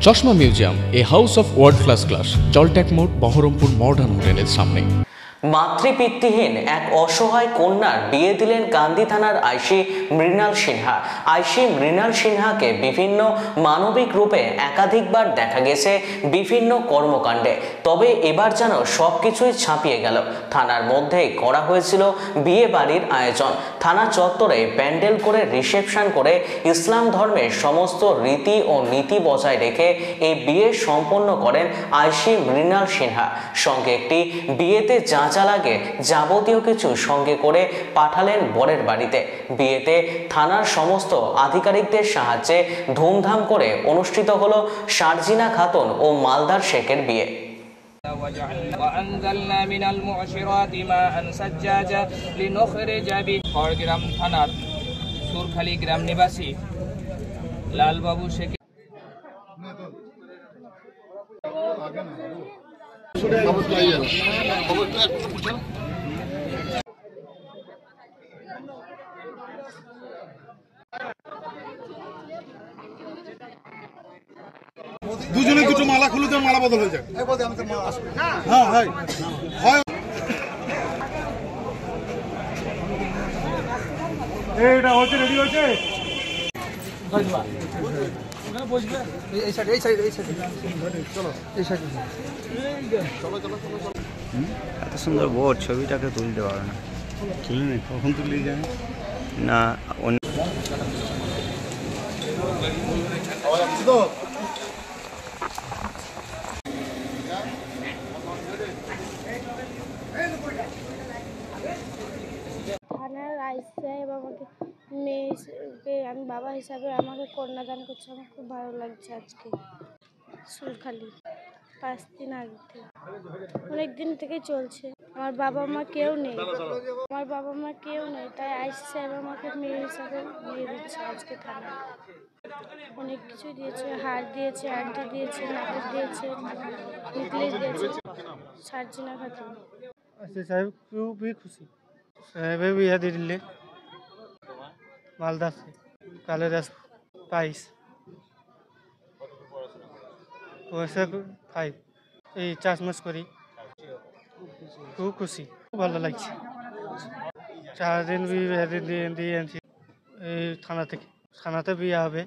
চশমা museum, a house of world class, জলট্যাক মোড়, বহরমপুর মডার্ন হোটেলের সামনে। মাতৃপিতৃহীন এক অসহায় কন্যার বিয়ে দিলেন কান্দি থানার আইসি মৃণাল সিনহা। আইসি মৃণাল সিনহাকে বিভিন্ন মানবিক রূপে একাধিকবার দেখা গেছে বিভিন্ন কর্মকাণ্ডে, তবে এবার যেন সবকিছুই ছাপিয়ে গেল। থানার মধ্যেই করা হয়েছিল বিয়ে বাড়ির আয়োজন। থানা চত্বরে প্যান্ডেল করে রিসেপশন করে ইসলাম ধর্মের সমস্ত রীতি ও নীতি বজায় রেখে এই বিয়ে সম্পন্ন করেন আইসি মৃণাল সিনহা। সঙ্গে একটি বিয়েতে যা লাগে যাবতীয় কিছু সঙ্গে করে পাঠালেন বরের বাড়িতে। বিয়েতে থানার সমস্ত আধিকারিকদের সাহায্যে ধুমধাম করে অনুষ্ঠিত হলো শারজিনা খাতুন ও মালদার শেখের বিয়ে। وأنزلنا من المعصرات ماء ثجاجا لنخرج به খড়গ্রাম থানার সুরখালী গ্রাম নিবাসী লালবাবু শেখ দুজনে দুটো মালা খুলে দেন, মালা বদল হয়ে যায়। হ্যাঁ হ্যাঁ হয়। এইটা হচ্ছে, রেডি হয়েছে। এত সুন্দর বোর্ড, ছবিটাকে তুলতে পারো না। কখন তুলে যায় না থানার আইসি সাহেব আমাকে মেয়ে হিসেবে, আমি বাবা হিসাবে আমাকে কন্যাদান করছে। আমার খুব ভালো লাগছে। আজকে সুরখালি 5 দিন আগে থেকে, অনেক দিন থেকে চলছে। আমার বাবা মা কেউ নেই, তাই আইসি সাহেব আমাকে মেয়ে হিসাবে দিয়ে দিচ্ছে। আজকে থানা অনেক কিছু দিয়েছে, হার দিয়েছে, আংটি দিয়েছে, নাকের দিয়েছে, নেকলেস দিয়েছে। শারজিনা খাতুন। আইসি সাহেব খুবই খুশি। साहब भी है दिल्ली मालदा से काले रस 22 वैसे 5 এই 4 মাস করি। খুব খুশি, খুব ভালো লাগছে। 4 দিন বিয়ে দিয়ে এই থানাতে বিয়ে হবে।